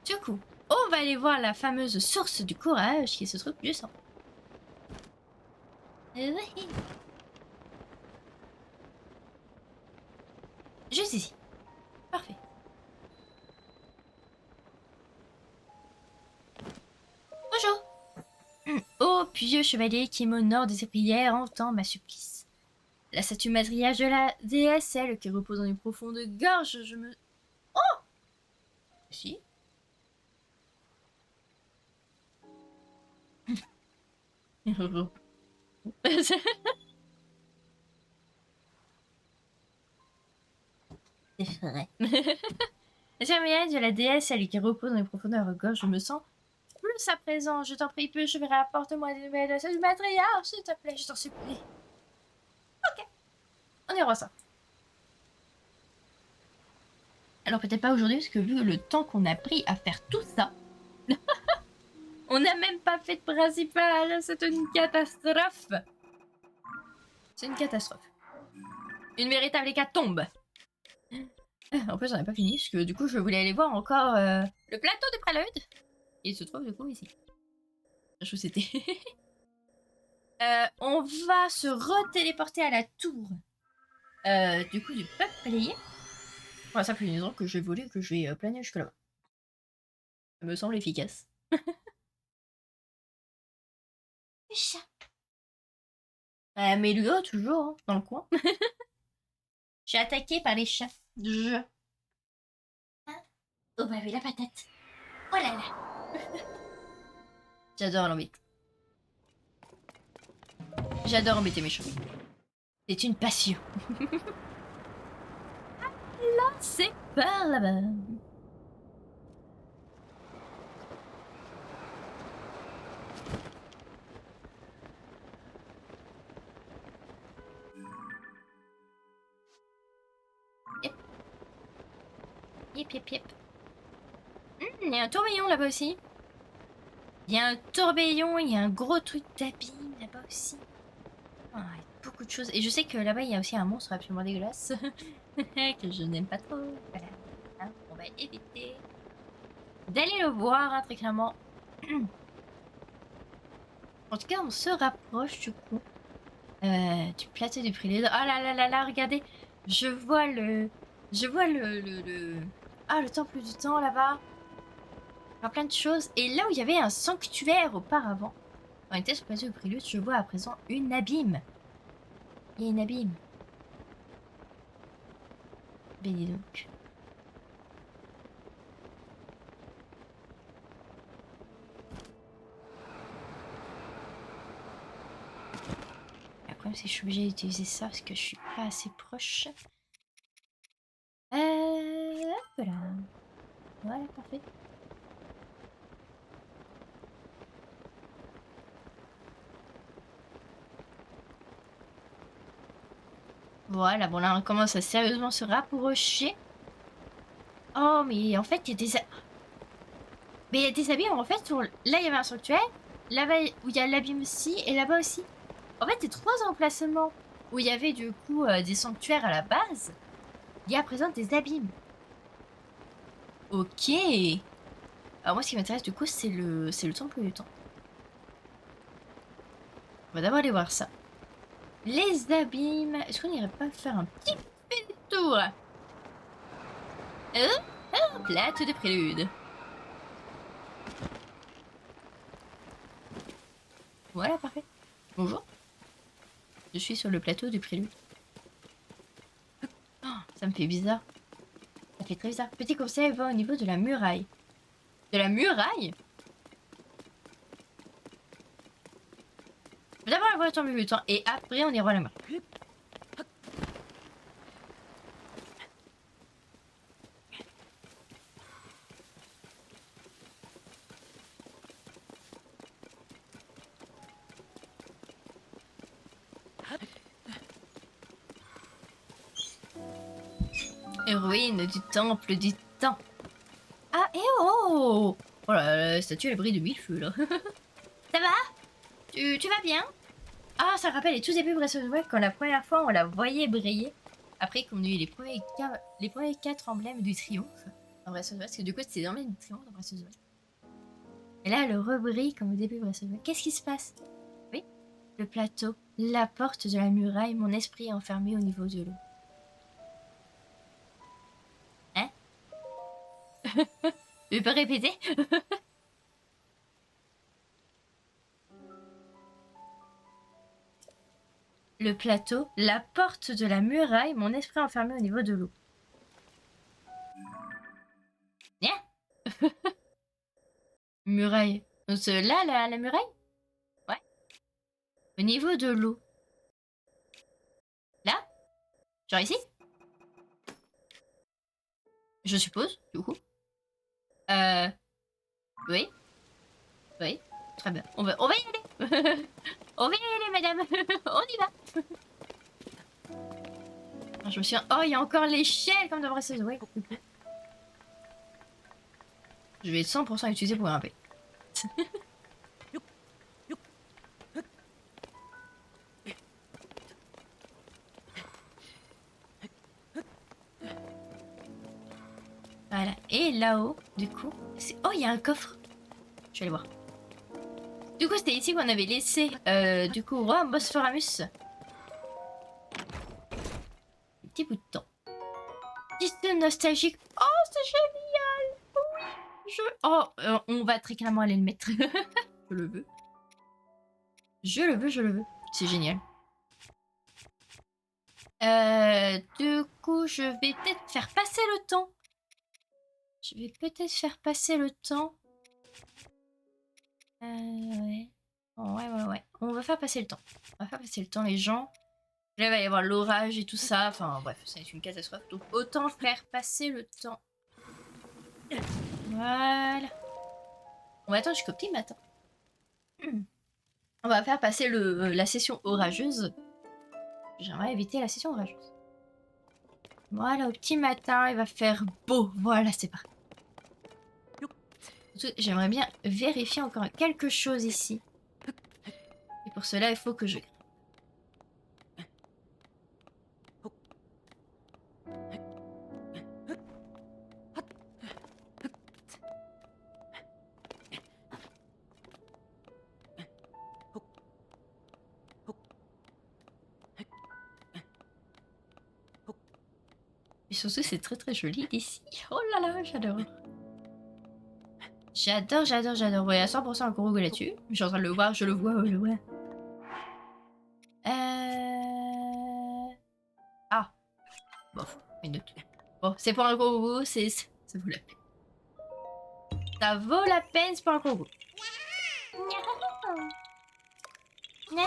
Du coup, on va aller voir la fameuse source du courage qui se trouve juste en haut. Oui. Juste ici. Parfait. Bonjour. Ô pieux chevalier qui m'honore de ses prières, entends ma supplice. La statue matriarche de la déesse, celle qui repose dans une profonde gorge, je me... Oh! Si. C'est vrai. La statue de la déesse, celle qui repose dans les profondeurs de gorge, je me sens plus à présent. Je t'en prie, peu, je verrai, apporte-moi des nouvelles de la statue matriarche, s'il te plaît, je t'en supplie. Ok. On ira ça. Alors peut-être pas aujourd'hui, parce que vu le temps qu'on a pris à faire tout ça, on n'a même pas fait de principal. C'est une catastrophe. C'est une catastrophe. Une véritable hécatombe. En plus, on n'a pas fini, parce que du coup, je voulais aller voir encore le plateau des préludes. Et il se trouve du coup ici. Je vous c'était. On va se retéléporter à la tour du coup du peuple balayé. Pour la simple raison que je vais voler et que je vais planer jusque là-bas. Ça me semble efficace. Les chats. Mais Ludo, toujours, hein, dans le coin. Je suis attaquée par les chats. Hein? Oh bah oui, la patate. Oh là là. J'adore l'embêter. J'adore embêter mes chats. C'est une passion. Là, c'est par là-bas. Yep. Yep. Il y a un tourbillon là-bas aussi. Il y a un tourbillon, il y a un gros truc d'abîme là-bas aussi. Oh, il y a beaucoup de choses. Et je sais que là-bas, il y a aussi un monstre absolument dégueulasse. que je n'aime pas trop. Voilà. Hein, on va éviter d'aller le voir, hein, très clairement. En tout cas, on se rapproche du coup du plateau du prélude. Oh là, regardez. Je vois le... Ah, le temple du temps là-bas. Enfin, plein de choses. Et là où il y avait un sanctuaire auparavant, on était sur le plateau du prélude, je vois à présent une abîme. Il y a une abîme. Ben dis donc. Le problème c'est que je suis obligée d'utiliser ça parce que je suis pas assez proche. Hop là. Voilà, parfait. Voilà, bon là on commence à sérieusement se rapprocher. Oh mais en fait il y a des... Mais il y a des abîmes en fait. Là il y avait un sanctuaire. Là-bas où il y a l'abîme aussi et là-bas aussi. En fait, c'est 3 emplacements où il y avait du coup des sanctuaires à la base. Il y a à présent des abîmes. Ok. Alors moi, ce qui m'intéresse du coup, c'est le temple du temps. On va d'abord aller voir ça. Les abîmes. Est-ce qu'on irait pas faire un petit peu de tour? Plateau de prélude. Voilà, parfait. Bonjour. Je suis sur le plateau du prélude. Oh, ça me fait bizarre. Ça fait très bizarre. Petit conseil va au niveau de la muraille. De la muraille? D'abord la voiture du temps et après on ira à la main. Ruine du temple du temps. Ah, et oh! Oh là là, la statue elle brille de mille feux là. Ça va? Tu vas bien? Ah, ça rappelle les tout débuts de Breath of the Wild quand la première fois on la voyait briller. Après qu'on ait eu les premiers 4 emblèmes du triomphe dans Breath of the Wild, parce que du coup c'est l'emblème du triomphe dans Breath of the Wild. Et là, le rebrille comme au début de Breath of the Wild. Qu'est-ce qui se passe? Oui, le plateau, la porte de la muraille, mon esprit est enfermé au niveau de l'eau. Hein? Tu peux répéter? Le plateau, la porte de la muraille, mon esprit enfermé au niveau de l'eau. Bien. Muraille. Donc là, la muraille? Ouais. Au niveau de l'eau. Là? Genre ici? Je suppose, du coup. Oui. Oui. Très bien. On va y aller. On va y aller, madame. On y va. Je me suis... Oh, il y a encore l'échelle comme dans Breath of the Wild. Je vais 100% utiliser pour grimper. Voilà. Et là-haut, du coup... Oh, il y a un coffre. Je vais aller voir. Du coup, c'était ici qu'on avait laissé, du coup, Roi Bosphoramus. Un petit bout de temps. Petit nostalgique. Oh, c'est génial. Oui. Oh, on va très clairement aller le mettre. Je le veux. Je le veux, je le veux. C'est génial. Du coup, je vais peut-être faire passer le temps. Je vais peut-être faire passer le temps. Ouais. Ouais. On va faire passer le temps. On va faire passer le temps, les gens. Là, il va y avoir l'orage et tout ça. Enfin, bref, ça va être une catastrophe. Donc, autant faire passer le temps. Voilà. On va attendre jusqu'au petit matin. On va faire passer la session orageuse. J'aimerais éviter la session orageuse. Voilà, au petit matin, il va faire beau. Voilà, c'est parti. J'aimerais bien vérifier encore quelque chose ici. Et pour cela, il faut que je... Et surtout, c'est très très joli ici. Oh là là, j'adore. J'adore. Ouais, à 100% un Korogu là-dessus. Je suis en train de le voir, je le vois. Ah. Bof, une autre. Bon, c'est pour un Korogu, ça vaut la peine. Ça vaut la peine, c'est pour un Korogu. Gna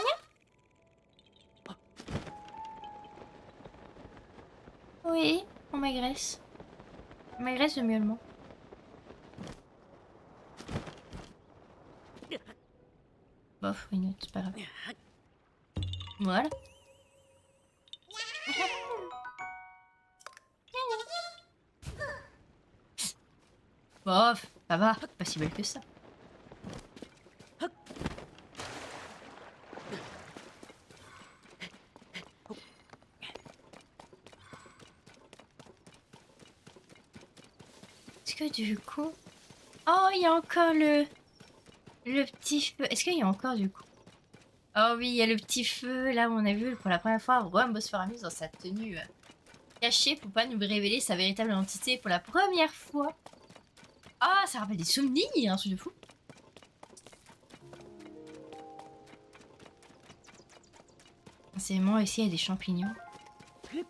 Oui, on m'agresse. On m'agresse de miaulement. Bof, une autre, c'est pas grave. Voilà. Bof, ça va, pas si belle que ça. Est-ce que du coup... Oh, il y a encore le petit feu. Est-ce qu'il y a encore du coup... Oh oui, il y a le petit feu, là où on a vu pour la première fois Roi Bosphoramus dans sa tenue cachée pour pas nous révéler sa véritable identité pour la première fois. Ah, ça rappelle des souvenirs, un truc de fou. C'est moi ici, il y a des champignons. Il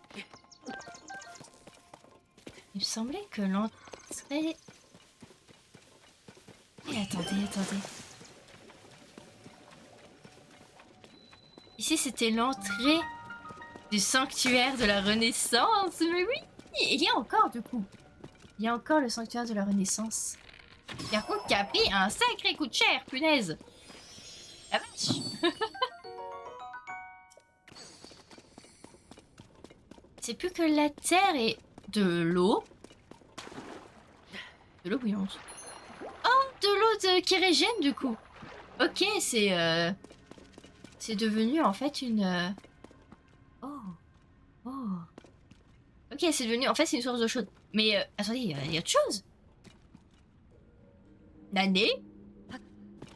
me semblait que l'entrée... Attendez. Ici, c'était l'entrée du sanctuaire de la Renaissance. Mais oui, il y a encore du coup. Il y a encore le sanctuaire de la Renaissance. Par contre, qui a pris un sacré coup de chair, punaise. La vache. C'est plus que la terre et de l'eau. De l'eau bouillante. Oh, de l'eau qui régène du coup. Ok, c'est devenu en fait une... Oh. Ok, c'est devenu... En fait, c'est une source d'eau chaude. Mais attendez, il y a autre chose. L'année.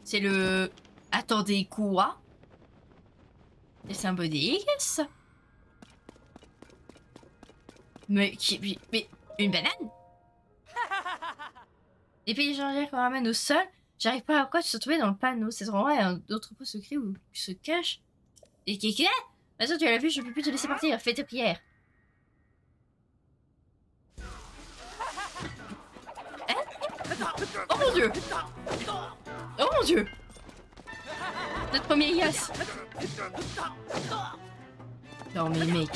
C'est le... Attendez, quoi? C'est un body, ça. Mais une banane? Les pays échangés qu'on ramène au sol, j'arrive pas à quoi tu se trouvais dans le panneau. C'est vraiment un entrepôt secret où tu se caches. Et qu'est-ce? Attends, tu as la vue, je peux plus te laisser partir. Fais tes prières. Hein? Oh mon dieu! Oh mon dieu! Notre premier Yas! Non mais mec.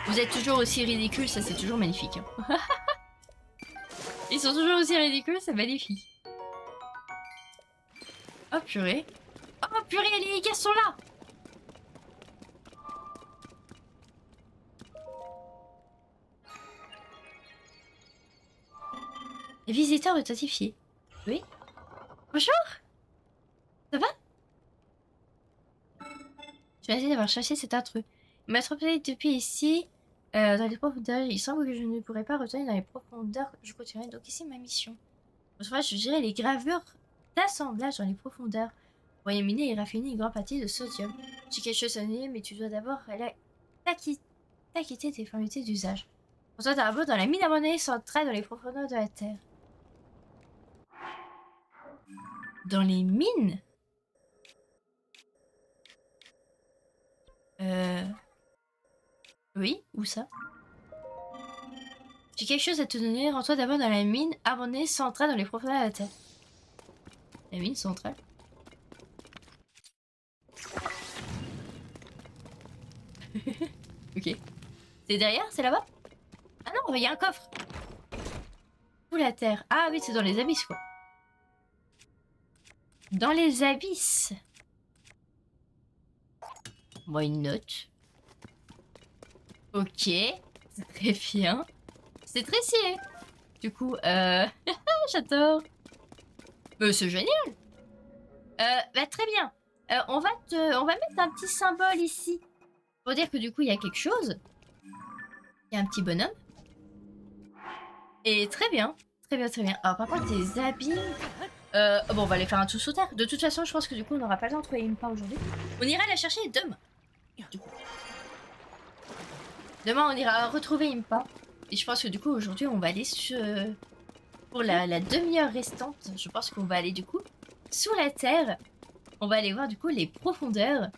Vous êtes toujours aussi ridicule, ça c'est toujours magnifique. Hein. Ils sont toujours aussi ridicules, c'est magnifique. Oh purée. Oh purée, les gars sont là. Les visiteurs authentifiés. Oui. Bonjour. Ça va? Je vais essayer d'avoir chassé cet intrus. Il m'a attrapé depuis ici, dans les profondeurs. Il semble que je ne pourrais pas retourner dans les profondeurs. Je continuerai donc ici ma mission. Enfin, je dirais les gravures d'assemblage dans les profondeurs. Pour éliminer et raffiner une grande partie de sodium. J'ai quelque chose à dire, mais tu dois d'abord t'acquitter tes formalités d'usage. On doit d'abord dans la mine abandonnée centrale dans les profondeurs de la Terre. Dans les mines? Oui, où ça? J'ai quelque chose à te donner. Rends-toi d'abord dans la mine abandonnée centrale dans les profondeurs de la Terre. La mine centrale? Ok. C'est derrière? C'est là-bas? Ah non, il y a un coffre. Où la Terre? Ah oui, c'est dans les abysses, quoi. Dans les abysses. Moi, une note. Ok. C'est très bien. C'est très stylé. Du coup, j'adore. C'est génial. Bah, très bien. On va mettre un petit symbole ici. Pour dire que du coup, il y a quelque chose. Il y a un petit bonhomme. Et très bien. Très bien, très bien. Alors, par contre, des abîmes... bon, on va aller faire un tour sous terre. De toute façon, je pense que du coup, on n'aura pas le temps de trouver une part aujourd'hui. On ira la chercher demain. Du coup. Demain, on ira retrouver Impa. Et je pense que du coup, aujourd'hui, on va aller pour la demi-heure restante. Je pense qu'on va aller du coup sous la terre. On va aller voir du coup les profondeurs.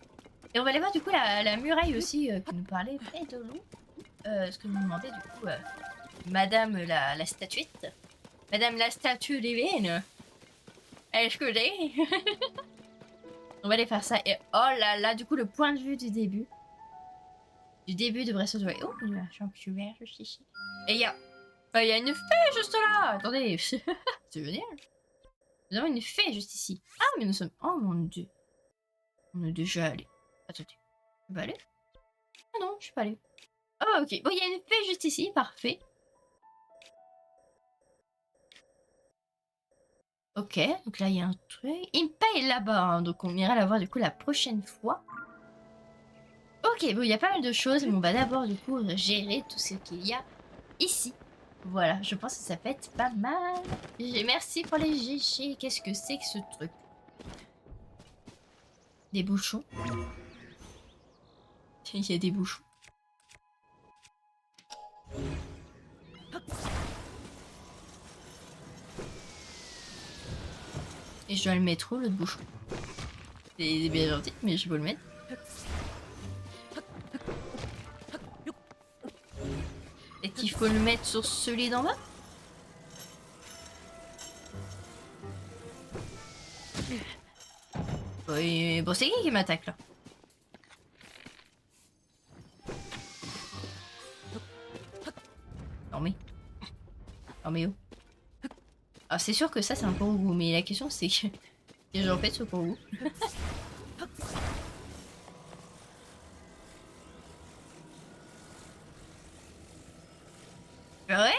Et on va aller voir du coup la muraille aussi que nous parlait Pedolo. Ce que nous demandait du coup Madame la statuette. Madame la statue divine. Est-ce que j'ai On va aller faire ça. Et oh là là, du coup, le point de vue du début. Du début de Breath of the Wild. Oh, il y a un sanctuaire juste ici. Et il y a une fée juste là. Attendez. C'est génial. Nous avons une fée juste ici. Ah, mais nous sommes... Oh mon dieu. On est déjà allé. Attendez. Je vais aller? Ah non, je suis pas allée. Oh, ok. Bon, il y a une fée juste ici. Parfait. Ok, donc là, il y a un truc. Impa est là-bas, hein, donc on ira la voir du coup la prochaine fois. Ok, bon, il y a pas mal de choses, mais on va d'abord du coup gérer tout ce qu'il y a ici. Voilà, je pense que ça peut être pas mal. Merci pour les GG. Qu'est-ce que c'est que ce truc? Des bouchons. Il y a des bouchons. Et je dois le mettre où, l'autre bouchon? C'est bien gentil, mais je peux le mettre. Est-ce qu'il faut le mettre sur celui d'en bas? Oui, bon, c'est qui m'attaque là? Non mais... Non mais oh. Ah, c'est sûr que ça c'est un Korogu, mais la question c'est que... Qu'est-ce que j'en fais de ce Korogu? Ouais.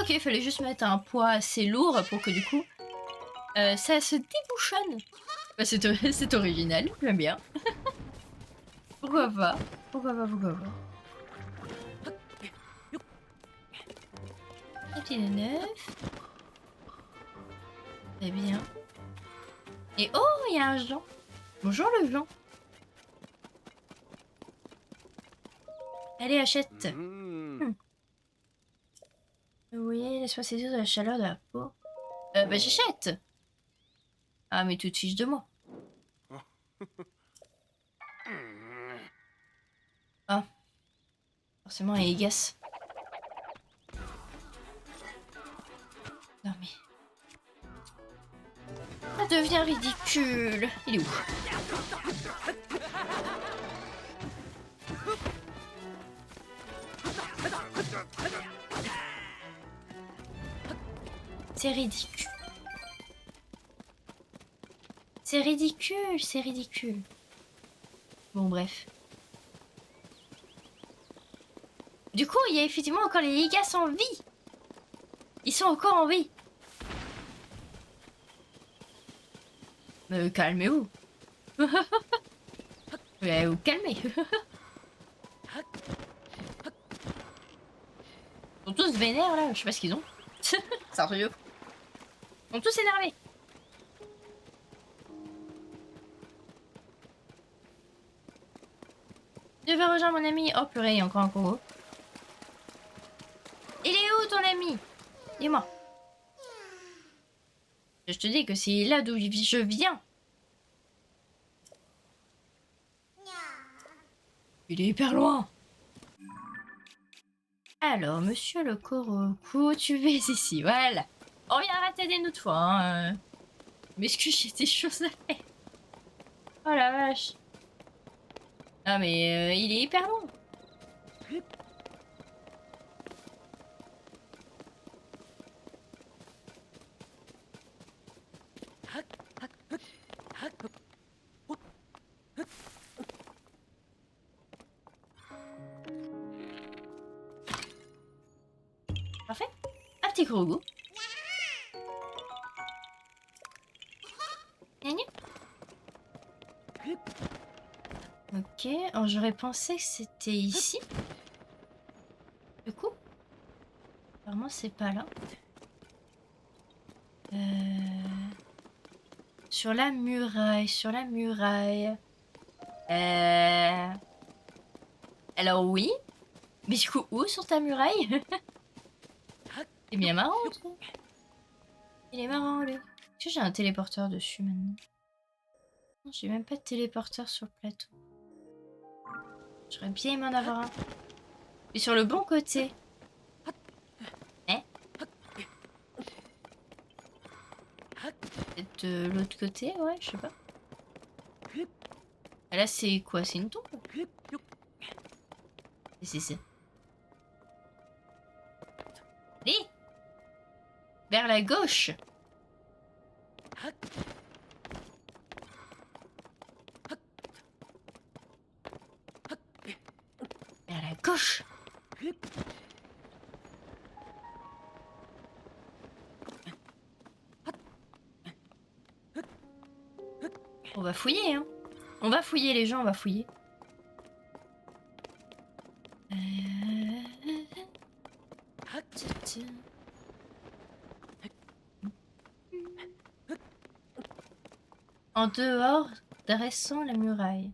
Ok, il fallait juste mettre un poids assez lourd pour que du coup, ça se débouchonne. Bah, c'est original, j'aime bien. Pourquoi pas? Pourquoi pas, pourquoi pas? Un petit neuf. Très bien. Et oh, il y a un Jean. Bonjour le Jean. Allez, achète. Oui, laisse-moi saisir de la chaleur de la peau. Bah j'achète. Ah, mais tu te fiches de moi. Ah, forcément, elle est gasse. Non mais... Ça devient ridicule. Il est où? C'est ridicule. C'est ridicule, c'est ridicule. Bon, bref. Du coup, il y a effectivement encore les Ligas en vie. Ils sont encore en vie. Calmez-vous. Vous calmez. Ils sont tous vénères là, je sais pas ce qu'ils ont. C'est un truc de fou. Ils sont tous énervés. Je vais rejoindre mon ami. Oh purée, il y a encore un Congo. Il est où ton ami? Dis-moi. Je te dis que c'est là d'où je viens. Il est hyper loin. Alors, monsieur le Koroku, tu vas ici, voilà. On vient arrêter des autres fois, hein. Mais est-ce que j'ai des choses à faire? Oh la vache. Ah mais il est hyper long. Parfait. Un petit Korogu. Gna gna. Ok, alors j'aurais pensé que c'était ici. Du coup, apparemment c'est pas là. Sur la muraille, sur la muraille. Alors oui, mais du coup où sur ta muraille? C'est bien marrant, toi. Il est marrant, lui. Est-ce que j'ai un téléporteur dessus maintenant? Non, j'ai même pas de téléporteur sur le plateau. J'aurais bien aimé en avoir un. Et sur le bon côté. Hein? Peut-être de l'autre côté, ouais, je sais pas. Ah, là, c'est quoi? C'est une tombe? C'est ça. Allez! Vers la gauche! Vers la gauche! On va fouiller, hein. On va fouiller, les gens, on va fouiller. En dehors, dressant la muraille.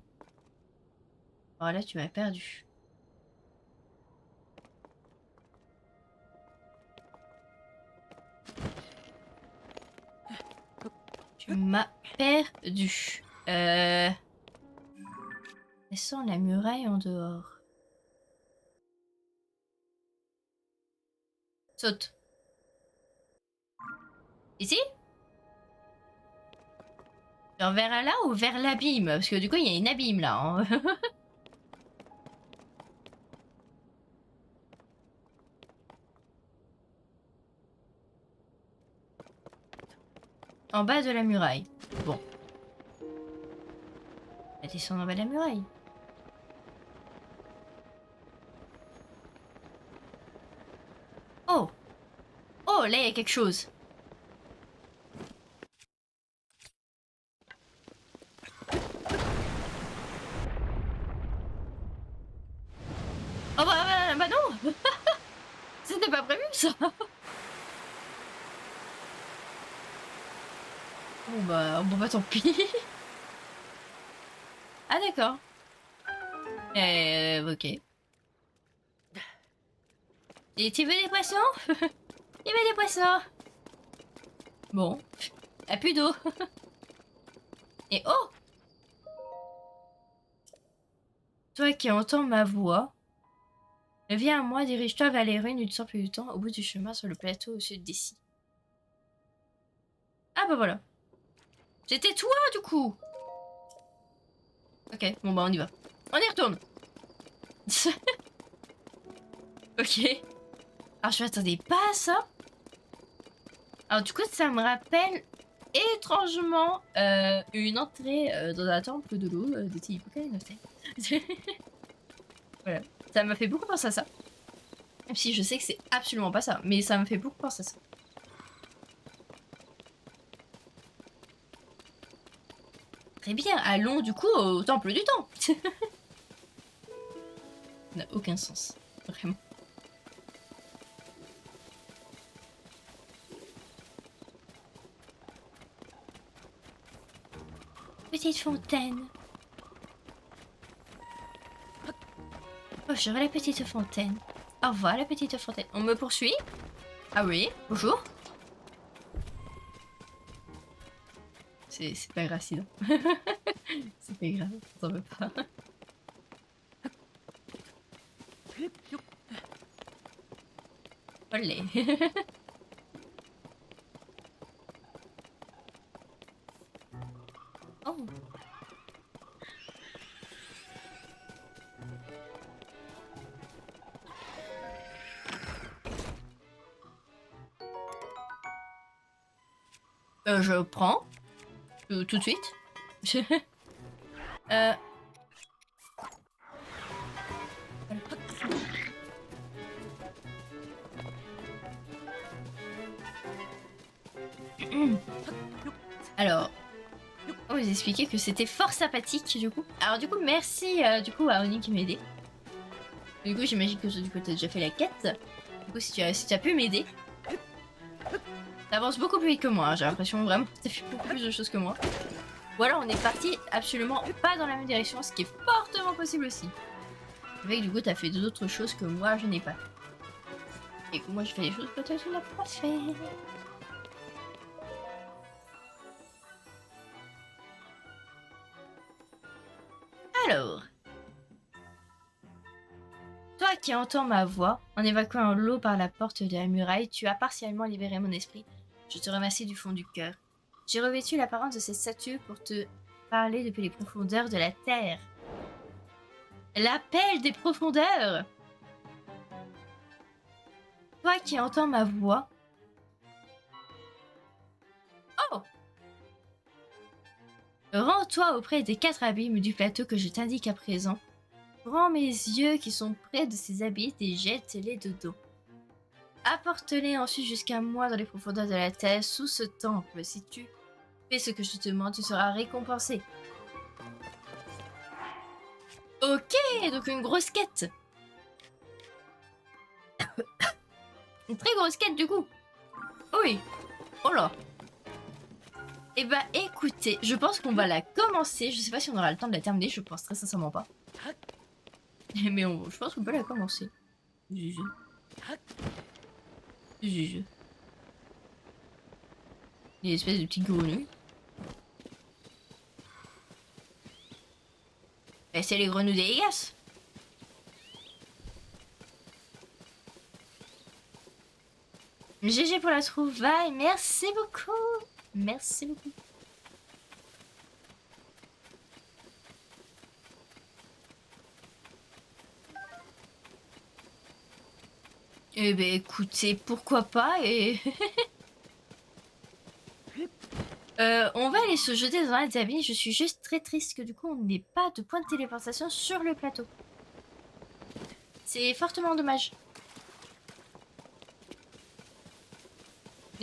Oh là, tu m'as perdu. Tu m'as perdu. Dressant la muraille en dehors. Saute. Ici? Genre vers là ou vers l'abîme? Parce que du coup, il y a une abîme là. Hein. En bas de la muraille. Bon. On va descendre en bas de la muraille. Oh! Oh, là, il y a quelque chose. Oh bah non. C'était pas prévu, ça. Bon bah tant pis. Ah d'accord. Ok. Et tu veux des poissons? Il veut des poissons. Bon. A plus d'eau. Et oh! Toi qui entends ma voix, viens à moi, dirige-toi vers les ruines une temple du temps au bout du chemin sur le plateau au sud d'ici. Ah bah voilà. C'était toi du coup. Ok, bon bah on y va. On y retourne. Ok. Alors je m'attendais pas à ça. Alors du coup ça me rappelle étrangement une entrée dans un temple de l'eau de type Pokémon. Voilà. Ça m'a fait beaucoup penser à ça. Même si je sais que c'est absolument pas ça. Mais ça me fait beaucoup penser à ça. Très bien, allons du coup au temple du temps. Ça n'a aucun sens. Vraiment. Petite fontaine. Oh, je vois la petite fontaine. Au revoir la petite fontaine. On me poursuit? Ah oui, bonjour. C'est pas grave sinon. C'est pas grave, t'en veux pas. Olé. Oh. Je prends. Tout de suite. euh... Alors, on vous expliquer que c'était fort sympathique du coup. Alors du coup, merci du coup à Oni qui m'a aidé. Du coup, j'imagine que du coup, t'as déjà fait la quête. Du coup, si tu as pu m'aider, t'avances beaucoup plus vite que moi. Hein. J'ai l'impression vraiment que t'as fait beaucoup plus de choses que moi. Ou alors, on est parti absolument pas dans la même direction, ce qui est fortement possible aussi. Avec du coup, t'as fait d'autres choses que moi, je n'ai pas fait. Et que moi, je fais des choses que toi, tu n'as pas fait. Alors, toi qui entends ma voix, en évacuant l'eau par la porte de la muraille, tu as partiellement libéré mon esprit. Je te remercie du fond du cœur. J'ai revêtu l'apparence de cette statue pour te parler depuis les profondeurs de la terre. L'appel des profondeurs! Toi qui entends ma voix... Oh! Rends-toi auprès des 4 abîmes du plateau que je t'indique à présent. Prends mes yeux qui sont près de ces abysses et jette-les dedans. Apporte-les ensuite jusqu'à moi dans les profondeurs de la terre, sous ce temple. Si tu fais ce que je te demande, tu seras récompensé. Ok, donc une grosse quête. Une très grosse quête du coup. Oui. Oh là. Eh bah écoutez, je pense qu'on va la commencer. Je sais pas si on aura le temps de la terminer, je pense très sincèrement pas. Mais je pense qu'on peut la commencer. GG. GG. Des espèces de petites grenouilles. Eh, c'est les grenouilles dégueulasses. GG pour la trouvaille, merci beaucoup. Merci beaucoup. Eh ben écoutez, pourquoi pas et... on va aller se jeter dans la cabine. Je suis juste très triste que du coup on n'ait pas de point de téléportation sur le plateau. C'est fortement dommage.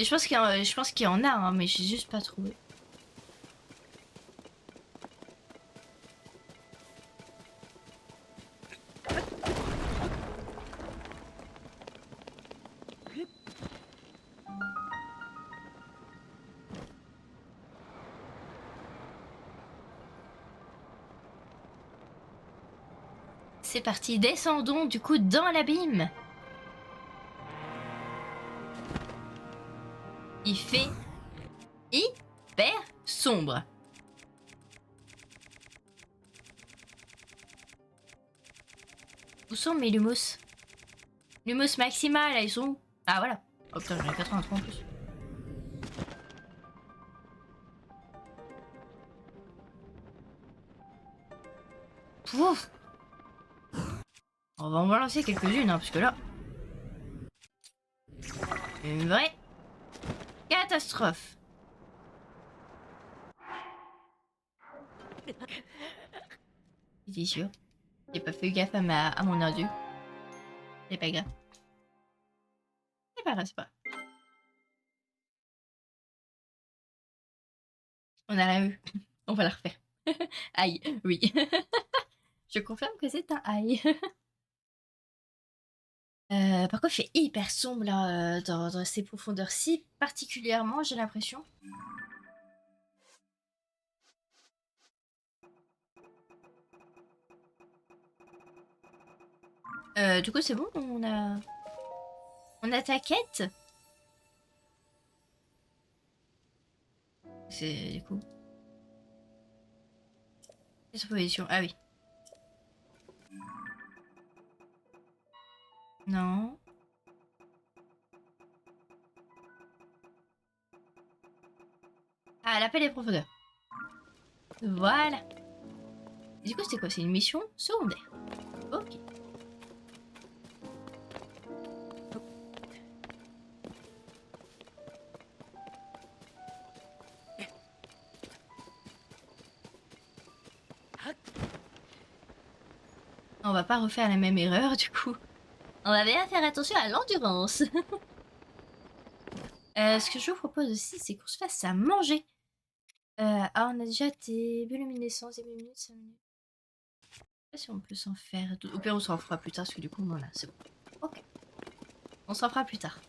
Et je pense qu'il y en a, hein, mais j'ai juste pas trouvé. C'est parti, descendons du coup dans l'abîme. Il fait hyper sombre. Où sont mes lumos? Lumos maxima, là, ils sont où? Ah, voilà. Oh putain, j'en ai 83 en plus. Pouf! On va en balancer quelques-unes, hein, parce que là... Une vraie catastrophe. T'es sûr? J'ai pas fait gaffe à mon indieu. C'est pas grave. C'est pas grave, c'est pas grave. On a rien vu. On va la refaire. Aïe, oui. Je confirme que c'est un aïe. Par contre, il fait hyper sombre là, dans ces profondeurs-ci, particulièrement, j'ai l'impression. Du coup, c'est bon, on a ta quête. C'est du coup. Exposition. Ah oui. Non. Ah, l'appel des profondeurs. Voilà. Du coup, c'est quoi? C'est une mission secondaire. Ok. On va pas refaire la même erreur, du coup. On va bien faire attention à l'endurance. Ce que je vous propose aussi, c'est qu'on se fasse à manger. Ah, on a déjà des bioluminescences, des minutes, 5 minutes. Je sais pas si on peut s'en faire. Au pire, on s'en fera plus tard, parce que du coup, on en a, c'est bon. Ok. On s'en fera plus tard.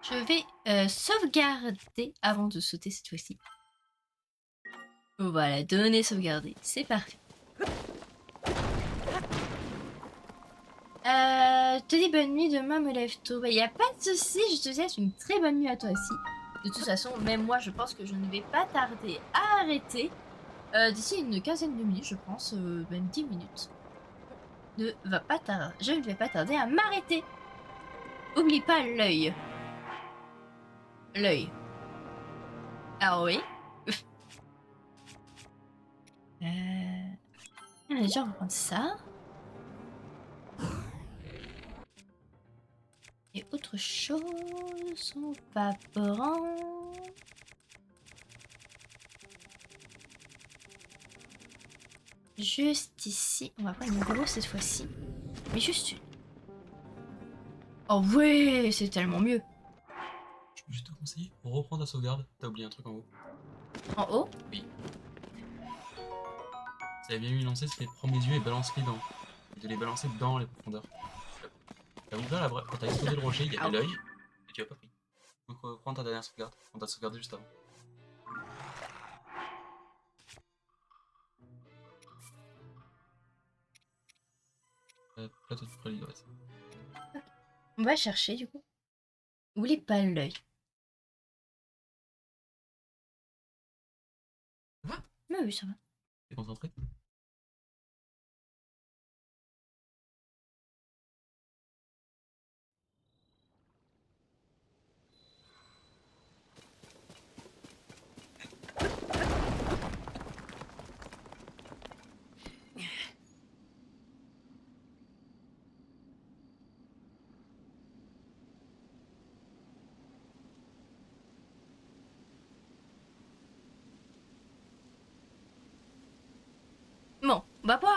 Je vais sauvegarder avant de sauter cette fois-ci. Voilà, donner sauvegarder, c'est parfait. Te dis bonne nuit, demain me lève tôt. Bah, y a pas de souci, je te souhaite une très bonne nuit à toi aussi. De toute façon, même moi, je pense que je ne vais pas tarder à arrêter. D'ici une quinzaine de minutes, je pense, même 10 minutes. Je ne vais pas tarder à m'arrêter. Oublie pas l'œil. L'œil. Ah oui. Déjà, on va prendre ça. Et autre chose, on va prendre... Juste ici. On va prendre une grosse cette fois-ci. Mais juste une. Oh ouais, c'est tellement mieux. Je peux juste te conseiller, reprends ta sauvegarde, t'as oublié un truc en haut. En haut? Oui. Ça avait bien eu lancé, c'est prends mes yeux et balance-les dans. De les balancer dans les profondeurs. T'as ouvert la quand t'as explosé le rocher, il y avait l'œil, et tu as pas pris. Donc prends ta dernière sauvegarde, on t'a sauvegardé juste avant. Là, toi, tu prends les restes. On va chercher du coup. Oublie pas l'œil. Ça va? Mais oui, ça va. T'es concentré?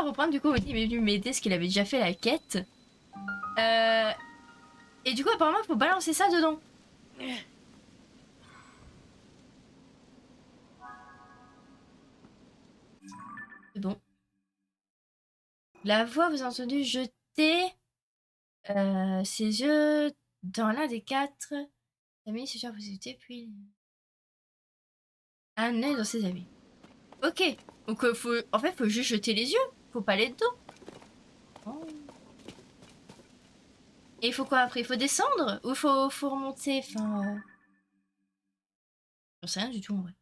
reprendre, du coup, il est venu m'aider parce qu'il avait déjà fait la quête. Et du coup, apparemment, il faut balancer ça dedans. C'est bon. La voix vous a entendu jeter ses yeux dans l'un des 4 amis, c'est sûr, vous écoutez, puis un œil dans ses amis. Ok, donc en fait, faut juste jeter les yeux, faut pas aller dedans. Oh. Et il faut quoi après? Il faut descendre ou faut remonter? Enfin, j'en sais rien du tout en vrai.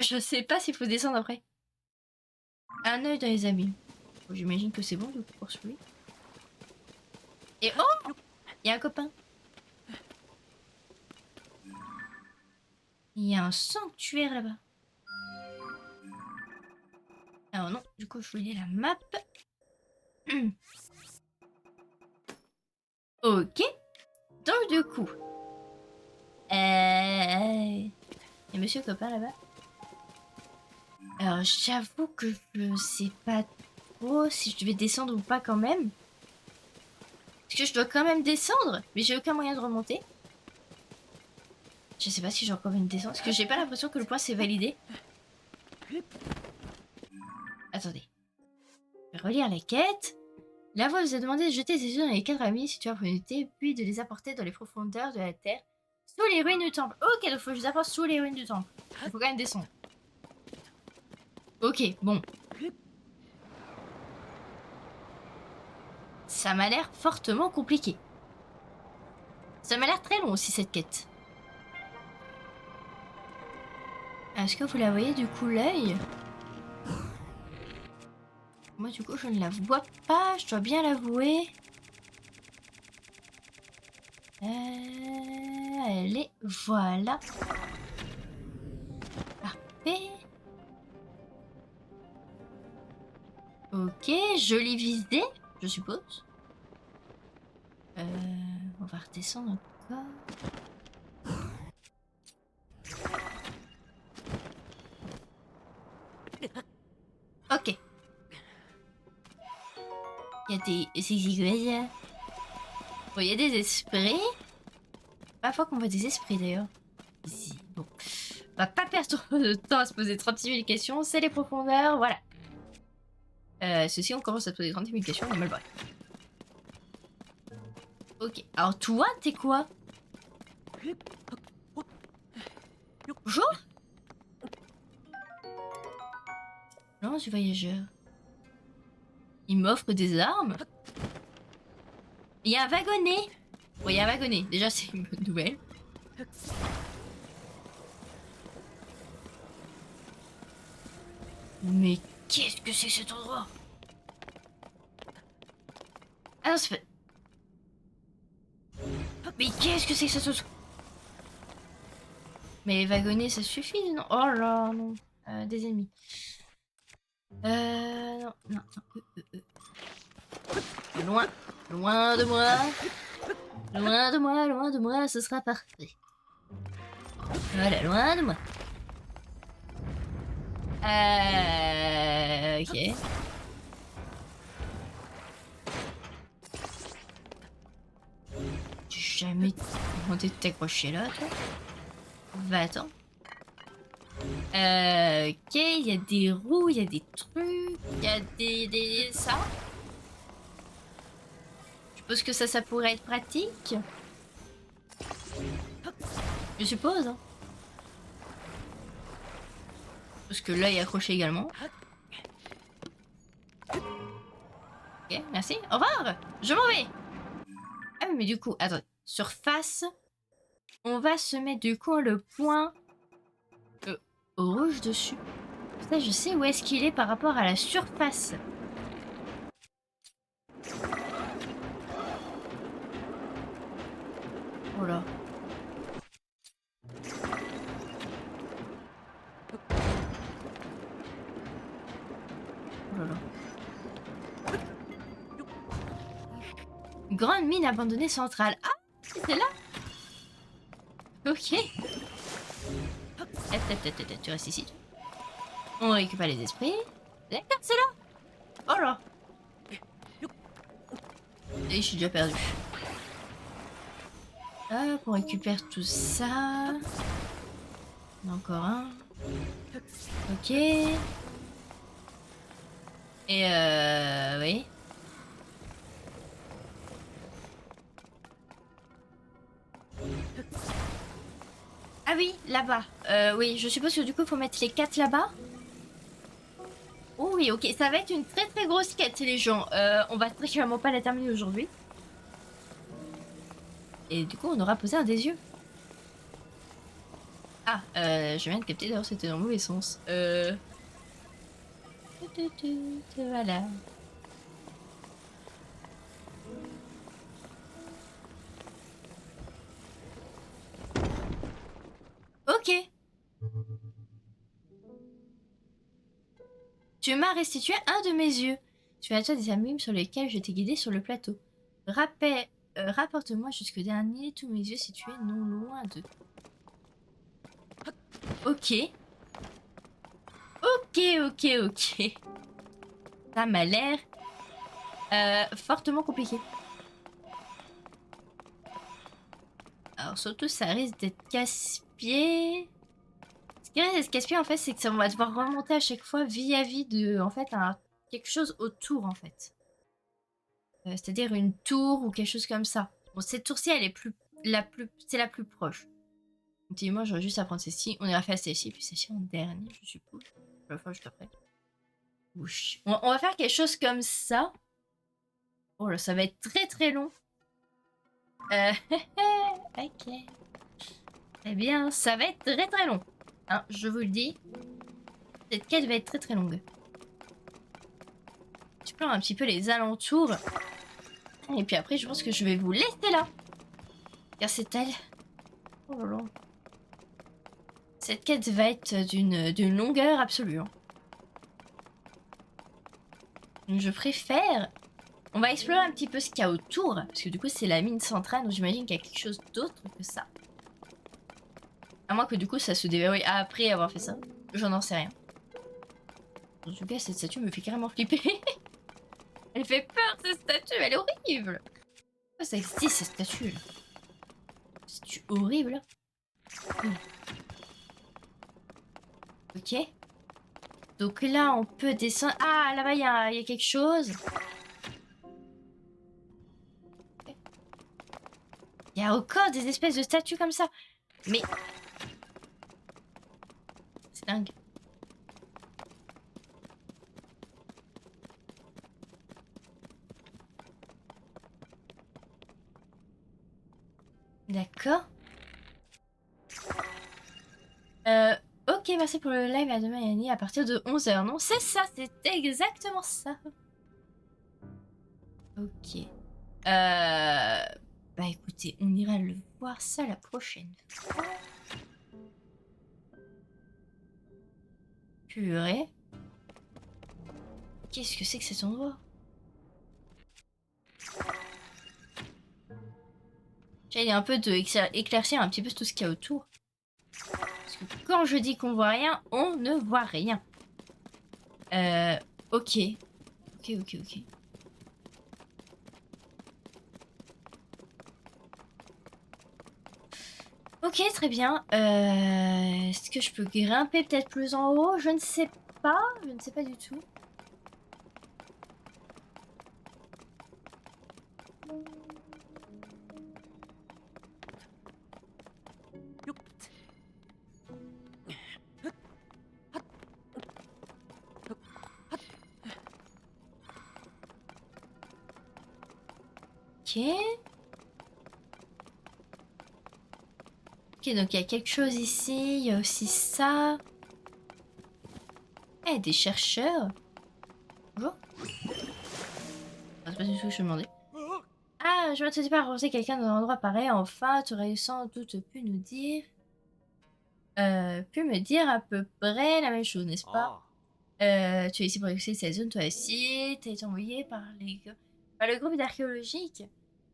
Je sais pas s'il faut descendre après. Un œil dans les amis. Bon, j'imagine que c'est bon du coup pour celui. Et oh, il y a un copain. Il y a un sanctuaire là-bas. Alors non, du coup, je voulais la map. Ok. Donc du coup, il y a monsieur copain là-bas. Alors j'avoue que je sais pas trop si je devais descendre ou pas quand même. Parce que je dois quand même descendre, mais j'ai aucun moyen de remonter. Je sais pas si j'ai encore une descente, parce que j'ai pas l'impression que le point s'est validé. Attendez. Je vais relire la quête. La voix vous a demandé de jeter ses yeux dans les 4 amis si tu as opportunité, puis de les apporter dans les profondeurs de la terre, sous les ruines du temple. Ok, donc faut que je les apporte sous les ruines du temple. Il faut quand même descendre. Ok, bon. Ça m'a l'air fortement compliqué. Ça m'a l'air très long aussi cette quête. Est-ce que vous la voyez du coup l'œil? Moi du coup je ne la vois pas, je dois bien l'avouer. Elle est... Voilà. Parfait. Ok, jolie visée, je suppose. On va redescendre encore. Ok. Il y a des... Bon, il y a des esprits. Parfois qu'on voit des esprits d'ailleurs. Ici, bon. On va pas perdre trop de temps à se poser 36 000 questions. C'est les profondeurs, voilà. Ceci, on commence à se poser 36 000 questions, on est mal barré. Ok. Alors toi, t'es quoi? Bonjour? Non, je suis voyageur. Il m'offre des armes. Il y a un wagonnet. Bon, il y a un wagonnet. Déjà, c'est une bonne nouvelle. Mais qu'est-ce que c'est cet endroit? Ah non, c'est pas... Mais qu'est-ce que c'est que ce truc? Mais wagonnet, ça suffit, non? Oh là, non. Des ennemis. Non, non, non. Loin. Loin de moi. Loin de moi, loin de moi, ce sera parfait. Voilà, loin de moi. Ok. J'ai jamais tenté de t'accrocher là, toi. Va-t'en. Ok, il y a des roues, il y a des trucs, il y a des... ça. Je suppose que ça pourrait être pratique. Je suppose, hein. Parce que là, il est accroché également. Ok, merci. Au revoir. Je m'en vais. Ah oui, mais du coup, attends. Surface. On va se mettre du coup le point rouge dessus. Ça, je sais où est-ce qu'il est par rapport à la surface. Oh là. Oh là là. Grande mine abandonnée centrale. Ah, c'est là. Ok. Tu restes ici. On récupère les esprits. D'accord, c'est là. Oh là. Et je suis déjà perdue. Hop, on récupère tout ça. On a encore un. Ok. Et oui. Ah oui, là-bas. Oui, je suppose que du coup, il faut mettre les 4 là-bas. Oh oui, ok. Ça va être une très très grosse quête, les gens. On va très clairement pas la terminer aujourd'hui. Et du coup, on aura posé un des yeux. Ah, je viens de capter d'ailleurs, c'était dans le mauvais sens. Voilà. Ok. Tu m'as restitué un de mes yeux. Tu as toi des amis sur lesquels je t'ai guidé sur le plateau. Rapporte-moi jusqu'au dernier tous mes yeux situés non loin de... Ok. Ok. Ça m'a l'air fortement compliqué. Alors surtout, ça risque d'être casse-pied. Ce qui risque d'être casse-pied, en fait, c'est que ça, on va devoir remonter à chaque fois vis-à-vis de, en fait, quelque chose autour, en fait. C'est-à-dire une tour ou quelque chose comme ça. Bon, cette tour-ci, elle est c'est la plus proche. Dis-moi, j'aurais juste à prendre celle-ci. On ira faire celle-ci, puis celle-ci en dernier, je suppose. La fois juste après. On va faire quelque chose comme ça. Oh là, ça va être très très long. Ok. Eh bien, ça va être très très long. Hein, je vous le dis. Cette quête va être très très longue. Je plante un petit peu les alentours. Et puis après, je pense que je vais vous laisser là. Car c'est elle. Oh là là. Cette quête va être d'une longueur absolue. Hein. Donc je préfère... On va explorer un petit peu ce qu'il y a autour. Parce que du coup, c'est la mine centrale. Donc j'imagine qu'il y a quelque chose d'autre que ça. À moins que du coup, ça se déverrouille après avoir fait ça. J'en en sais rien. En tout cas, cette statue me fait carrément flipper. Elle fait peur, cette statue. Elle est horrible. Pourquoi ça existe, cette statue là? Statue horrible. Ok. Donc là, on peut descendre. Ah, là-bas, il y a quelque chose. Il y a encore des espèces de statues comme ça. Mais... C'est dingue. D'accord. Ok, merci pour le live à demain Yanni à partir de 11h. Non, c'est ça, c'est exactement ça. Ok. Bah écoutez, on ira le voir ça la prochaine fois. Purée. Qu'est-ce que c'est que cet endroit? J'essaie un peu de éclaircir un petit peu tout ce qu'il y a autour. Parce que quand je dis qu'on voit rien, on ne voit rien. Ok. Ok. Ok, très bien. Est-ce que je peux grimper peut-être plus en haut? Je ne sais pas. Je ne sais pas du tout. Ok. Ok, donc il y a quelque chose ici. Il y a aussi ça. Eh, des chercheurs. Bonjour. Ah, c'est pas du tout ce que je me demandais. Ah, je m'attendais pas à rencontrer quelqu'un dans un endroit pareil. Enfin, tu aurais sans doute pu nous dire... pu me dire à peu près la même chose, n'est-ce pas? Tu es ici pour explorer cette zone, toi aussi. Tu as été envoyé par le groupe d'archéologique.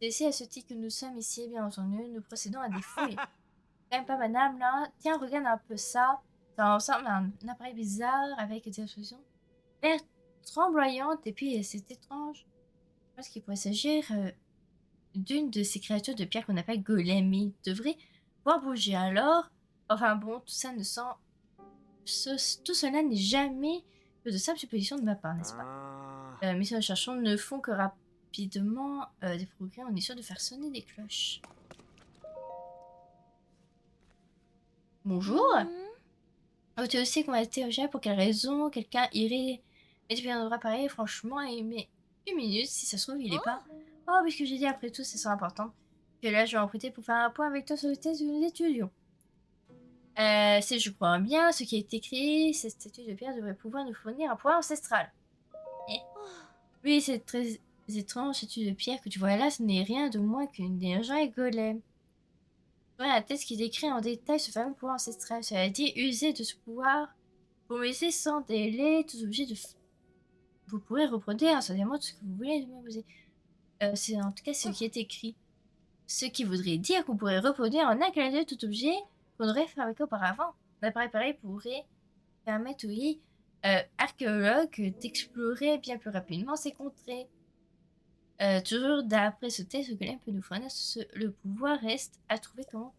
C'est ici à ce titre que nous sommes ici, bien entendu. Nous procédons à des fouilles. Quand même pas banal, là. Tiens, regarde un peu ça. Ça ressemble à un appareil bizarre avec des instructions. L'air trembloyante et puis c'est étrange. Je pense qu'il pourrait s'agir d'une de ces créatures de pierre qu'on appelle golem. Il devrait pouvoir bouger. Alors, enfin bon, tout ça ne sent... tout cela n'est jamais que de simples suppositions de ma part, n'est-ce pas? Mais si nous cherchons ne font que rapidement des progrès, on est sûr de faire sonner des cloches. Bonjour. Oh, tu sais qu'on va t'interroger pour quelle raison quelqu'un irait... Mais tu viendras pareil, franchement, mais une minute, si ça se trouve, il est pas... Oh, puisque j'ai dit après tout, c'est ça important. Que là, je vais en profiter pour faire un point avec toi sur le test que nous étudions. Si je crois bien, ce qui a été créé, cette statue de pierre devrait pouvoir nous fournir un pouvoir ancestral. Eh? Oui, c'est très étrange, statue de pierre que tu vois là, ce n'est rien de moins qu'une énergie et golem. Voilà un test qui décrit en détail ce fameux pouvoir ancestral. Cela dit, user de ce pouvoir pour me laisser sans délai, tout objet de... Vous pourrez reproduire instantanément tout ce que vous voulez de me c'est en tout cas ce qui est écrit. Ce qui voudrait dire qu'on pourrait reproduire en un clin d'œil tout objet qu'on aurait fabriqué auparavant. L'appareil pareil pourrait permettre, oui, archéologues d'explorer bien plus rapidement ces contrées. Toujours d'après ce test, ce golem peut nous fournir le pouvoir reste à trouver comment.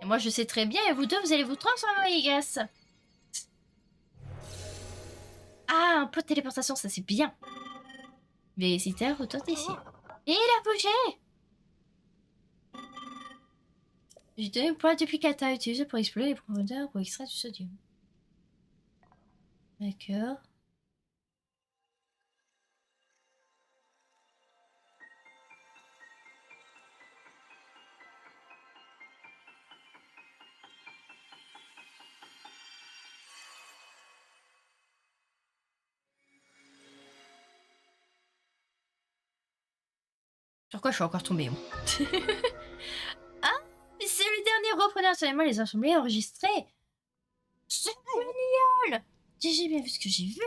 Et moi je sais très bien, et vous deux vous allez vous transformer en Igas. Ah, un peu de téléportation, ça c'est bien. Mais Visiteurs, retourne ici. Et il a bougé. J'ai donné une pointe duplicata utilisée pour explorer les profondeurs pour extraire du sodium. D'accord. Sur quoi je suis encore tombée, moi. Ah, mais c'est le dernier repreneur seulement les assemblées enregistrées. C'est génial. J'ai bien vu ce que j'ai vu.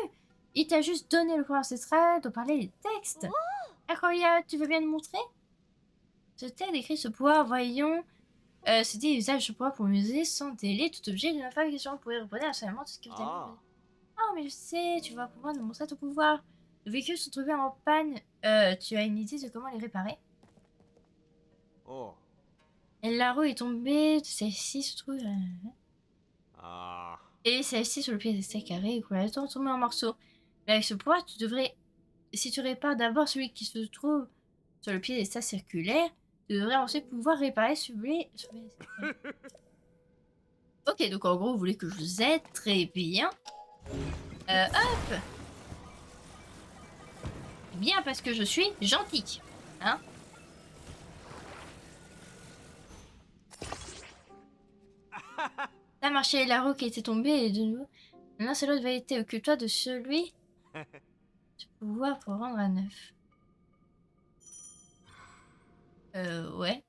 Il t'a juste donné le pouvoir ancestral de parler les textes. Incroyable, tu veux bien nous montrer? Ce texte décrit ce pouvoir, voyons. C'était l'usage de ce pouvoir pour muser sans délai tout objet de la fabrication. Vous pouvez reprendre seulement tout ce que vous avez. Oh, mais je sais, tu vas pouvoir nous montrer ton pouvoir. Les véhicules sont trouvés en panne. Tu as une idée de comment les réparer? Et la roue est tombée. Celle-ci se trouve. Et celle-ci sur le piédestal carré et complètement tombée en morceaux. Mais avec ce pouvoir, tu devrais. Si tu répares d'abord celui qui se trouve sur le piédestal circulaire, tu devrais ensuite pouvoir réparer celui. Ok, donc en gros, vous voulez que je vous aide. Très bien. Hop! Bien, parce que je suis gentille. Hein? T'as marché la roue qui était tombée et de nouveau. Maintenant, c'est l'autre vérité. Occupe-toi de celui. Tu peux pouvoir pour rendre à neuf. Ouais.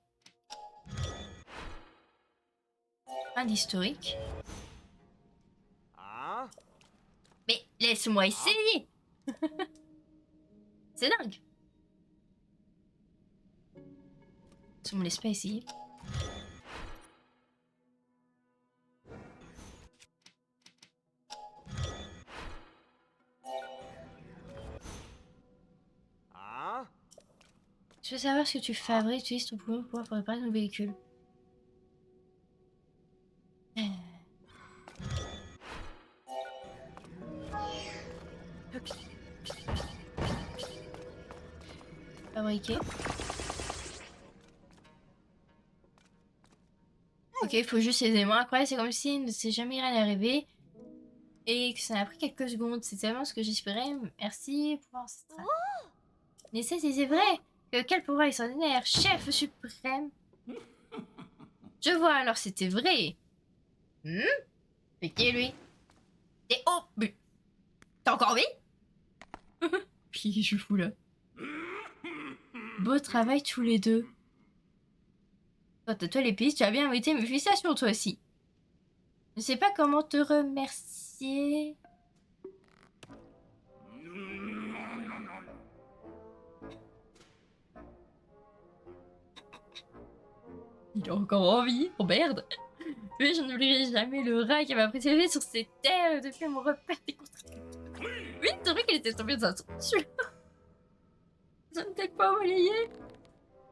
Fin d'historique. Mais laisse-moi essayer. C'est dingue. Ça me laisse pas essayer. Je veux savoir ce que tu fabriques, tu utilises ton pouvoir pour réparer ton véhicule. Fabriquer. Ok, il faut juste aider moi. Après, c'est comme si ne s'est jamais rien arrivé. Et que ça a pris quelques secondes. C'est tellement ce que j'espérais. Merci, pouvoir ancestral. Mais c'est vrai. Que quel pouvoir extraordinaire. Chef suprême. Je vois, alors c'était vrai. Mais qui est lui? Et oh, mais... T'es encore vie? Puis je fous là. Beau travail tous les deux. Quant à toi les pistes, tu as bien mérité mes félicitations toi aussi. Je sais pas comment te remercier. Il a encore envie. Oh merde. Mais je n'oublierai jamais le rat qui m'a préservé sur ces terres depuis mon repère des contrats. Oui, c'est vrai qu'il était tombé dans un trou. Je ne t'ai pas oublié.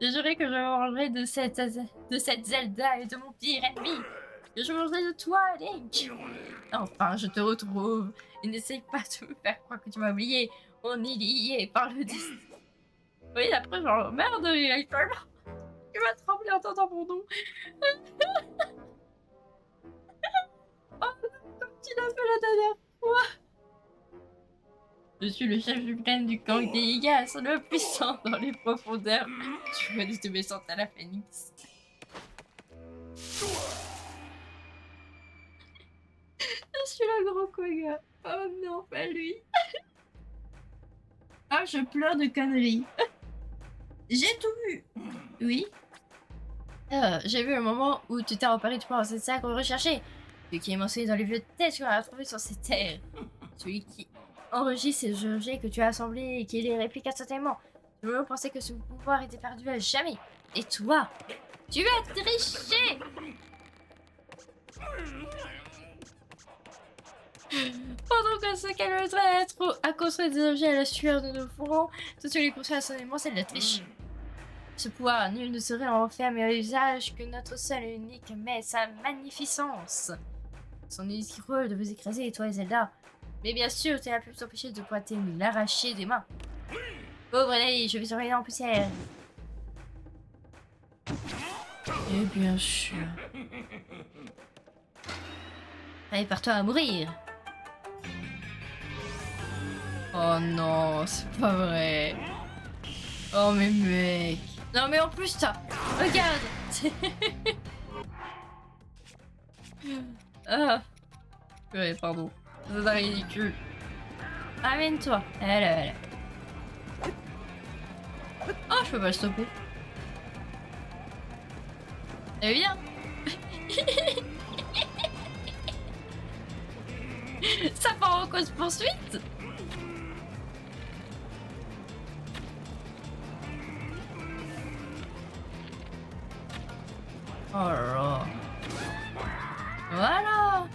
J'ai juré que je mangerais de cette Zelda et de mon pire ennemi. Que je mangerai de toi, Link. Enfin, je te retrouve. Et n'essaye pas de me faire croire que tu m'as oublié. On est liés par le destin. Oui, après, genre, merde, actuellement. Tu vas trembler en t'entendant mon nom. Oh, comme tu l'as fait la dernière fois. Je suis le chef suprême du Kang Deigas, le puissant dans les profondeurs. Tu vas te descendre à la phénix. Je suis le gros Koga. Oh non, pas lui. Ah, je pleure de conneries. J'ai tout vu. Oui. J'ai vu un moment où tu t'es emparé du pouvoir de cette sac recherché. Celui qui est mentionné dans les vieux textes qu'on a trouvés sur ces terres. Celui qui enregistre ces objets que tu as assemblés et qui les réplique instantanément. Je me pensais que ce pouvoir était perdu à jamais. Et toi, tu as triché. Pendant que ce calmerait à construire des objets à la sueur de nos fourrons, tout ce que les construit instantanément, c'est de la triche. Ce pouvoir, nul ne saurait en faire meilleur usage que notre seul et unique, mais sa magnificence. Son unique rôle de vous écraser, toi et Zelda. Mais bien sûr, tu n'as pu t'empêcher de pointer nous l'arracher des mains. Pauvre Lady, je vais surveiller en poussière. Et bien sûr. Prépare-toi à mourir. Oh non, c'est pas vrai. Oh mais mec. Non mais en plus t'as... Regarde. Ah. Ouais, pardon. C'est ridicule. Amène-toi. Allez. Oh, je peux pas le stopper. Eh bien. Ça part en cause poursuite. Oh là là. Voilà.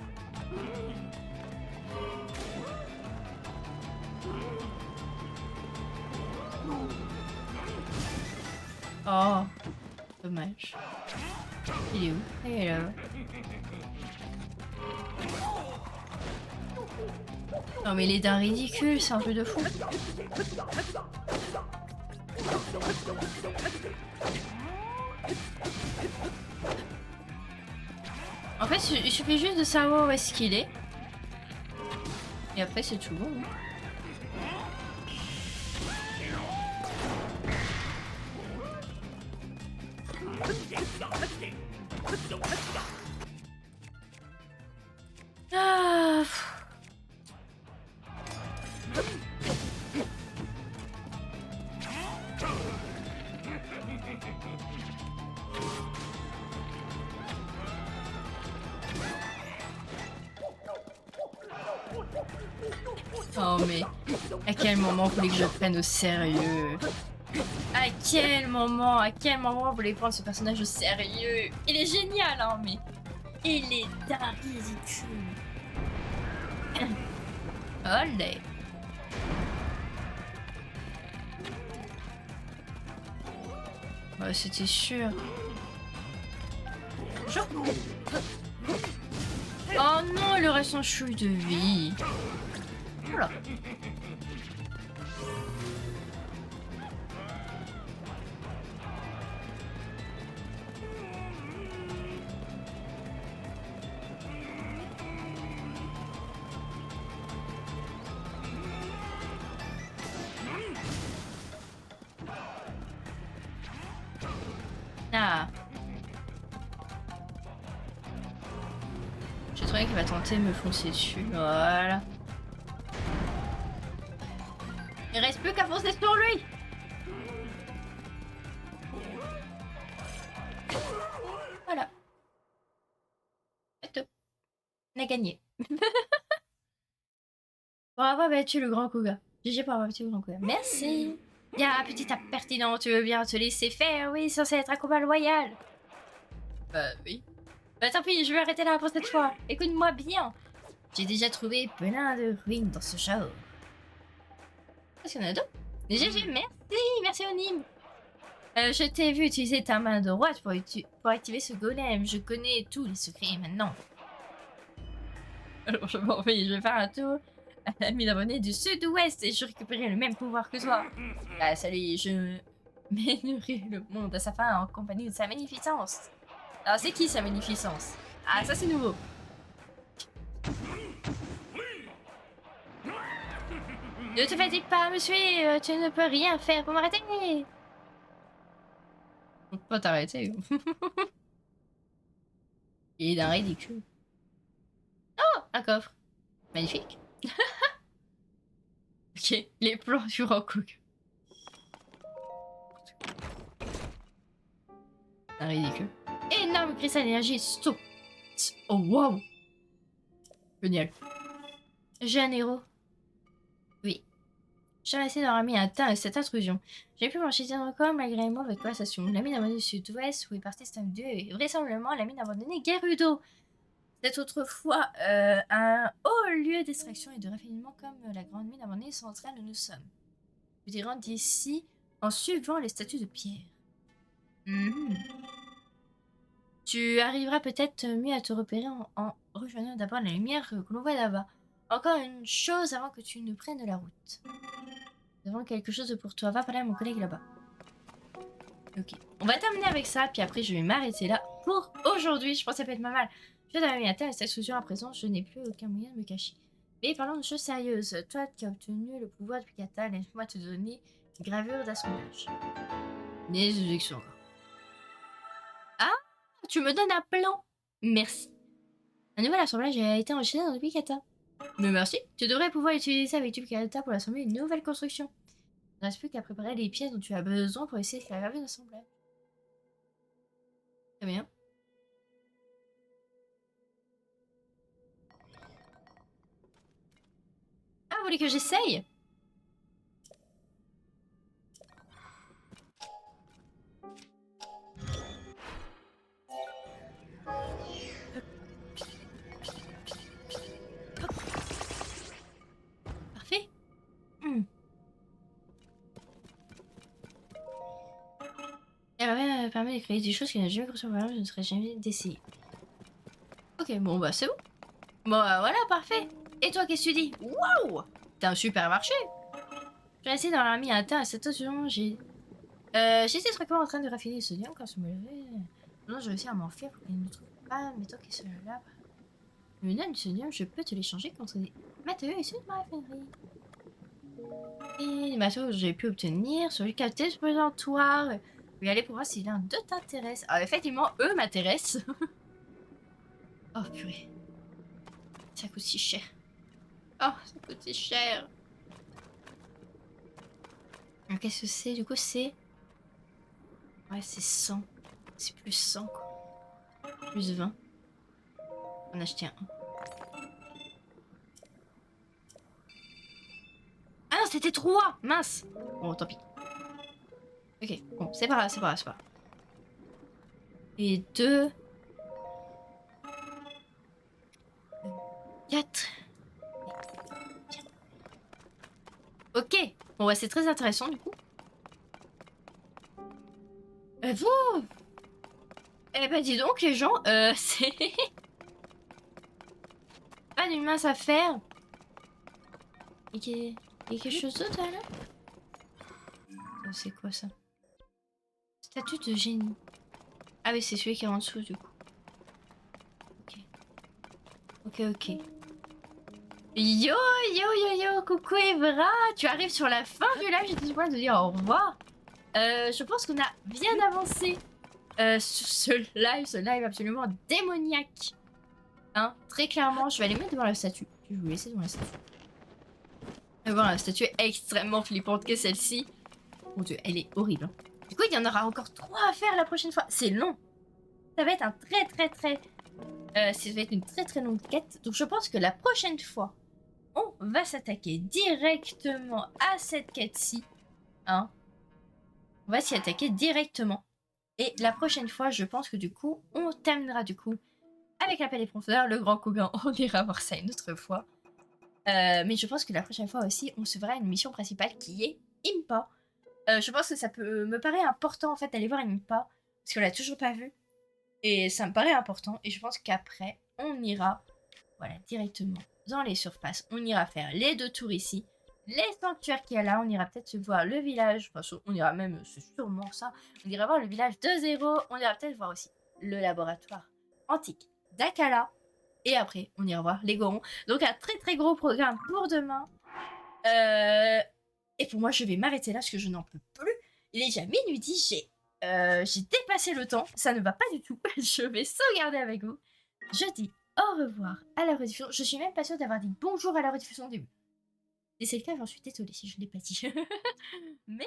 Oh, dommage. Il est où? Il est là. Non mais il est d'un ridicule, c'est un peu de fou. En fait, il suffit juste de savoir où est-ce qu'il est. Et après, c'est tout bon. Ah. Oh mais à quel moment vous voulez que je le prenne au sérieux? À quel moment vous voulez prendre ce personnage au sérieux? Il est génial hein mais il est d'un ridicule. Olé. Ouais, c'était sûr. Oh non, il aurait son chouille de vie. Voilà. Ah. J'ai trouvé qu'il va tenter de me foncer dessus. Voilà. Il reste plus qu'à foncer sur lui. Voilà. C'est tout. On a gagné. Pour avoir battu le grand Koga. GG pour avoir battu le grand Koga. Merci. Bien, petit impertinent, tu veux bien te laisser faire? Oui, censé être un combat loyal. Oui. Bah tant pis, je vais arrêter là pour cette fois. Écoute-moi bien. J'ai déjà trouvé plein de ruines dans ce château. Est-ce qu'il y en a d'autres? GG, merci Onim. Je t'ai vu utiliser ta main droite pour activer ce golem. Je connais tous les secrets maintenant. Alors je m'en vais, je vais faire un tour à la mine d'abonnés du sud-ouest et je récupérerai le même pouvoir que toi. Ah salut, je mènerai le monde à sa fin en compagnie de sa magnificence. Alors c'est qui sa magnificence? Ah ça c'est nouveau. Ne te fatigue pas, monsieur, tu ne peux rien faire pour m'arrêter. On peut pas t'arrêter. Il est d'un ridicule. Oh, un coffre. Magnifique. Ok, les plans sur un cook. Un ridicule. Énorme cristal d'énergie, stop. Oh wow. Génial. J'ai un héros. Oui. J'ai essayé d'avoir mis un teint avec cette intrusion. J'ai pu m'enchaîner encore malgré une mauvaise conversation. La mine abandonnée du sud-ouest où est parti Stam 2 et vraisemblablement la mine abandonnée Gerudo. C'est autrefois un haut lieu d'extraction et de raffinement comme la grande mine abandonnée centrale où nous sommes. Vous y rendre d'ici en suivant les statues de pierre. Tu arriveras peut-être mieux à te repérer en rejoignant d'abord la lumière que l'on voit là-bas. Encore une chose avant que tu ne prennes la route. Nous avons quelque chose pour toi. Va parler à mon collègue là-bas. Ok. On va terminer avec ça, puis après je vais m'arrêter là pour aujourd'hui. Je pense que ça peut être pas mal. Je viens d'arriver à terre et cette solution à présent, je n'ai plus aucun moyen de me cacher. Mais parlons de choses sérieuses. Toi qui as obtenu le pouvoir de Picata, laisse-moi te donner une gravure d'assemblage. Des élections encore. Ah, tu me donnes un plan. Merci. Un nouvel assemblage a été enregistré dans le Picata. Mais merci. Tu devrais pouvoir utiliser avec du Picata pour assembler une nouvelle construction. Il ne reste plus qu'à préparer les pièces dont tu as besoin pour essayer de la gravure d'assemblage. Très bien. Ah, vous voulez que j'essaye? Parfait. Elle permet de créer des choses qui n'ont jamais cru sur je ne serais jamais d'essayer. Ok, bon bah c'est bon. Bon bah voilà, parfait. Et toi, qu'est-ce que tu dis? Waouh! T'as un super marché. J'ai essayé d'avoir mis un terme à cette occasion. J'étais fréquemment en train de raffiner le sodium quand je me levais. Non, j'ai réussi à m'enfuir pour qu'il ne trouve pas mes toques et cela là. Le nom du sodium, je peux te l'échanger contre des matériaux issus de ma raffinerie. Et les matériaux que j'ai pu obtenir sur le capté présentoir. Je vais aller pour voir si l'un d'eux t'intéresse. Ah, effectivement, eux m'intéressent. Oh purée. Ça coûte si cher. Oh, ça coûte si cher. Qu'est-ce que c'est? Du coup, c'est... Ouais, c'est 100. C'est plus 100, quoi. Plus 20. On a acheté un. Ah non, c'était 3! Mince! Bon, tant pis. Ok, bon, c'est pas grave, c'est pas grave, c'est pas grave. Et 2... 4... Ok, bon bah c'est très intéressant du coup. Vous Eh bah dis donc les gens, c'est... pas d'une mince affaire. Il y a quelque chose d'autre là? C'est quoi ça? Statue de génie. Ah oui, c'est celui qui est en dessous du coup. Ok. Yo, coucou Evra, tu arrives sur la fin du live, j'étais sur le point de dire au revoir. Je pense qu'on a bien avancé sur ce live absolument démoniaque. Hein, très clairement, je vais aller mettre devant la statue. Je vais vous laisser devant la statue. Voilà, la statue est extrêmement flippante que celle-ci. Mon dieu, elle est horrible. Hein. Du coup, il y en aura encore 3 à faire la prochaine fois. C'est long. Ça va être un ça va être une très longue quête. Donc je pense que la prochaine fois, on va s'attaquer directement à cette quête-ci. Hein. On va s'y attaquer directement. Et la prochaine fois, je pense que du coup, on terminera du coup avec l'appel des profondeurs, le grand Kogan. On ira voir ça une autre fois. Mais je pense que la prochaine fois aussi, on se verra une mission principale qui est Impa. Je pense que ça me paraît important en fait d'aller voir Impa parce qu'on l'a toujours pas vu et ça me paraît important et je pense qu'après on ira voilà directement dans les surfaces. On ira faire les 2 tours ici, les sanctuaires qu'il y a là, on ira peut-être se voir le village, enfin on ira même, c'est sûrement ça, on ira voir le village de Zéro, on ira peut-être voir aussi le laboratoire antique d'Akala et après on ira voir les Gorons. Donc un très très gros programme pour demain. Et pour moi, je vais m'arrêter là parce que je n'en peux plus. Il est déjà minuit 10, j'ai dépassé le temps. Ça ne va pas du tout. Je vais sauvegarder avec vous. Je dis au revoir à la rediffusion. Je suis même pas sûre d'avoir dit bonjour à la rediffusion au début. Et c'est le cas, j'en suis désolée si je ne l'ai pas dit. Mais